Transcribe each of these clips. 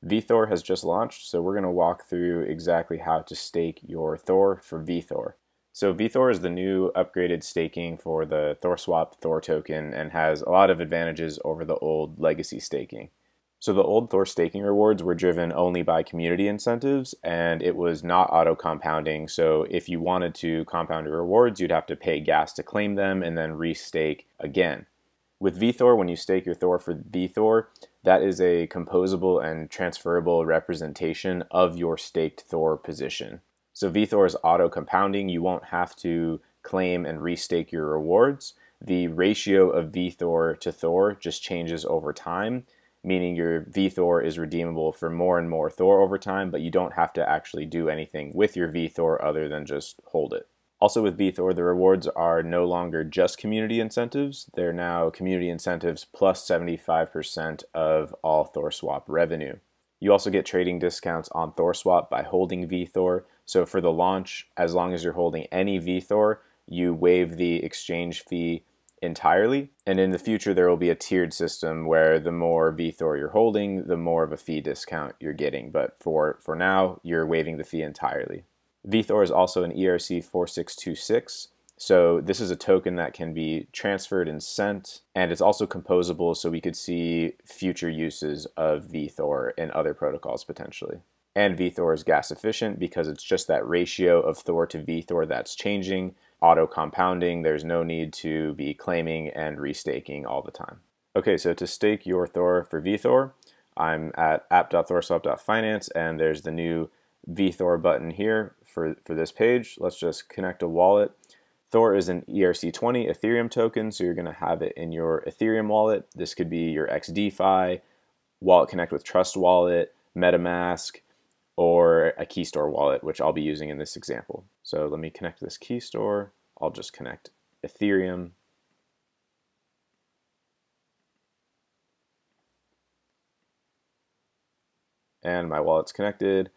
vTHOR has just launched, so we're going to walk through exactly how to stake your THOR for vTHOR. So vTHOR is the new upgraded staking for the THORSwap THOR token and has a lot of advantages over the old legacy staking. So the old THOR staking rewards were driven only by community incentives, and it was not auto-compounding, so if you wanted to compound your rewards, you'd have to pay gas to claim them and then restake again. With vTHOR, when you stake your THOR for vTHOR, that is a composable and transferable representation of your staked THOR position. So vTHOR is auto-compounding. You won't have to claim and restake your rewards. The ratio of vTHOR to THOR just changes over time, meaning your vTHOR is redeemable for more and more THOR over time, but you don't have to actually do anything with your vTHOR other than just hold it. Also with vTHOR, the rewards are no longer just community incentives. They're now community incentives plus 75% of all THORSwap revenue. You also get trading discounts on THORSwap by holding vTHOR. So for the launch, as long as you're holding any vTHOR, you waive the exchange fee entirely. And in the future, there will be a tiered system where the more vTHOR you're holding, the more of a fee discount you're getting. But for now, you're waiving the fee entirely. vTHOR is also an ERC 4626. So this is a token that can be transferred and sent, and it's also composable, so we could see future uses of vTHOR in other protocols potentially. And vTHOR is gas efficient because it's just that ratio of THOR to vTHOR that's changing, auto-compounding. There's no need to be claiming and restaking all the time. Okay, so to stake your THOR for vTHOR, I'm at app.thorswap.finance, and there's the new vTHOR button here for this page. Let's just connect a wallet. THOR is an ERC20 Ethereum token, so you're going to have it in your Ethereum wallet. This could be your XDeFi, Wallet Connect with Trust wallet, MetaMask, or a Keystore wallet, which I'll be using in this example. So let me connect this Keystore. I'll just connect Ethereum. And my wallet's connected.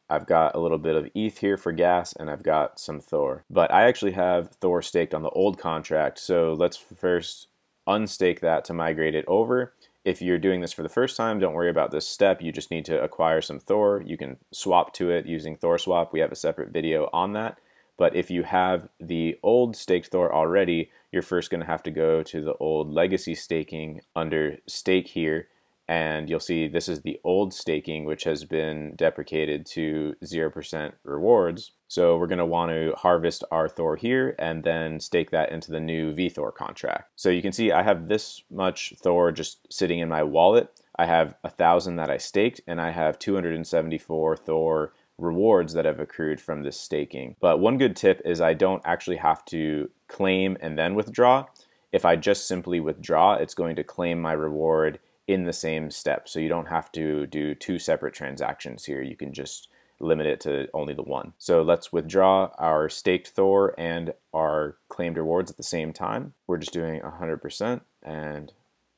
I've got a little bit of ETH here for gas, and I've got some THOR. But I actually have THOR staked on the old contract, so let's first unstake that to migrate it over. If you're doing this for the first time, don't worry about this step. You just need to acquire some THOR. You can swap to it using THORSwap. We have a separate video on that. But if you have the old staked THOR already, you're first going to have to go to the old legacy staking under stake here, and you'll see this is the old staking, which has been deprecated to 0% rewards. So we're going to want to harvest our THOR here and then stake that into the new vTHOR contract. So you can see I have this much THOR just sitting in my wallet. I have 1,000 that I staked, and I have 274 THOR rewards that have accrued from this staking. But one good tip is I don't actually have to claim and then withdraw. If I just simply withdraw, it's going to claim my reward in the same step. So you don't have to do two separate transactions here. You can just limit it to only the one. So let's withdraw our staked THOR and our claimed rewards at the same time. We're just doing 100% and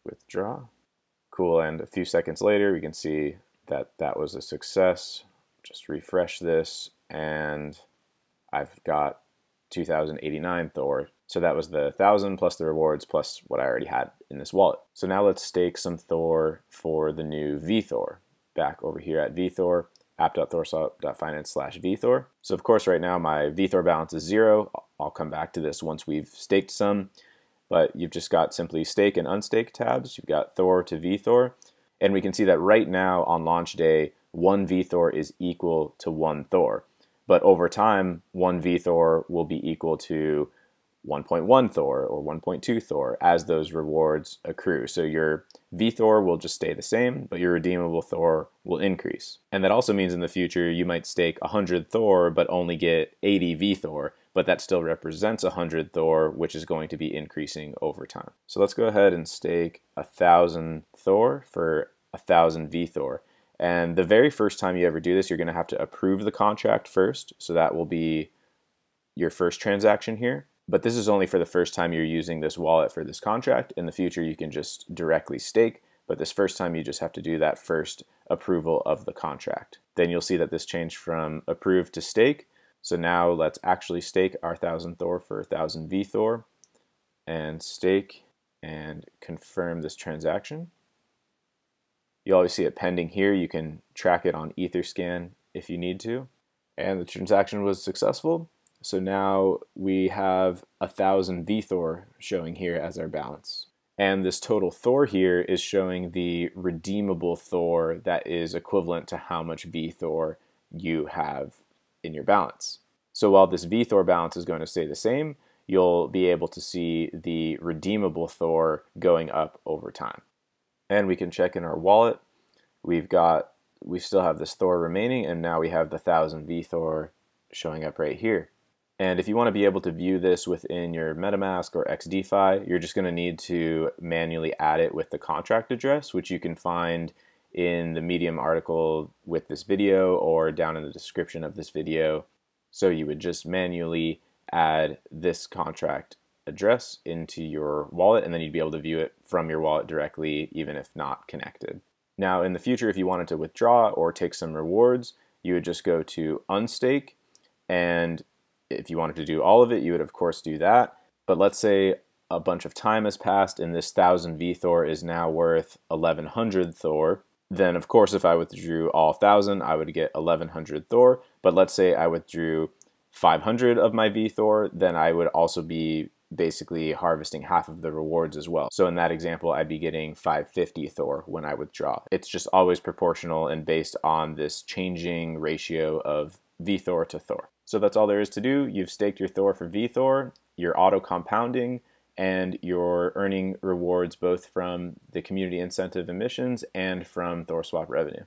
withdraw. Cool, and a few seconds later we can see that that was a success. Just refresh this and I've got 2,089 THOR. So that was the 1,000 plus the rewards plus what I already had in this wallet. So now let's stake some THOR for the new vTHOR. Back over here at vTHOR, app.thorswap.finance/vTHOR. So of course right now my vTHOR balance is 0. I'll come back to this once we've staked some, but you've just got simply stake and unstake tabs. You've got THOR to vTHOR, and we can see that right now on launch day, 1 vTHOR is equal to 1 THOR. But over time, 1 vTHOR will be equal to 1.1 THOR or 1.2 THOR as those rewards accrue. So your vTHOR will just stay the same, but your redeemable THOR will increase. And that also means in the future you might stake 100 THOR but only get 80 vTHOR, but that still represents 100 THOR, which is going to be increasing over time. So let's go ahead and stake 1,000 THOR for 1,000 vTHOR. And the very first time you ever do this, you're going to have to approve the contract first. So that will be your first transaction here. But this is only for the first time you're using this wallet for this contract. In the future, you can just directly stake. But this first time, you just have to do that first approval of the contract. Then you'll see that this changed from approved to stake. So now let's actually stake our 1,000 THOR for 1,000 vTHOR and stake and confirm this transaction. You always see it pending here. You can track it on Etherscan if you need to. And the transaction was successful. So now we have 1,000 vTHOR showing here as our balance. And this total THOR here is showing the redeemable THOR that is equivalent to how much vTHOR you have in your balance. So while this vTHOR balance is going to stay the same, you'll be able to see the redeemable THOR going up over time. And we can check in our wallet. We still have this THOR remaining, and now we have the 1,000 vTHOR showing up right here. And if you want to be able to view this within your MetaMask or XDeFi, you're just going to need to manually add it with the contract address, which you can find in the Medium article with this video or down in the description of this video. So you would just manually add this contract address into your wallet, and then you'd be able to view it from your wallet directly, even if not connected. Now, in the future, if you wanted to withdraw or take some rewards, you would just go to unstake, and if you wanted to do all of it, you would of course do that. But let's say a bunch of time has passed and this 1,000 vTHOR is now worth 1,100 THOR. Then of course, if I withdrew all 1,000, I would get 1,100 THOR. But let's say I withdrew 500 of my vTHOR, then I would also be basically harvesting half of the rewards as well. So in that example, I'd be getting 550 THOR when I withdraw. It's just always proportional and based on this changing ratio of vTHOR to THOR. So that's all there is to do. You've staked your THOR for vTHOR, you're auto compounding, and you're earning rewards both from the community incentive emissions and from THORSwap revenue.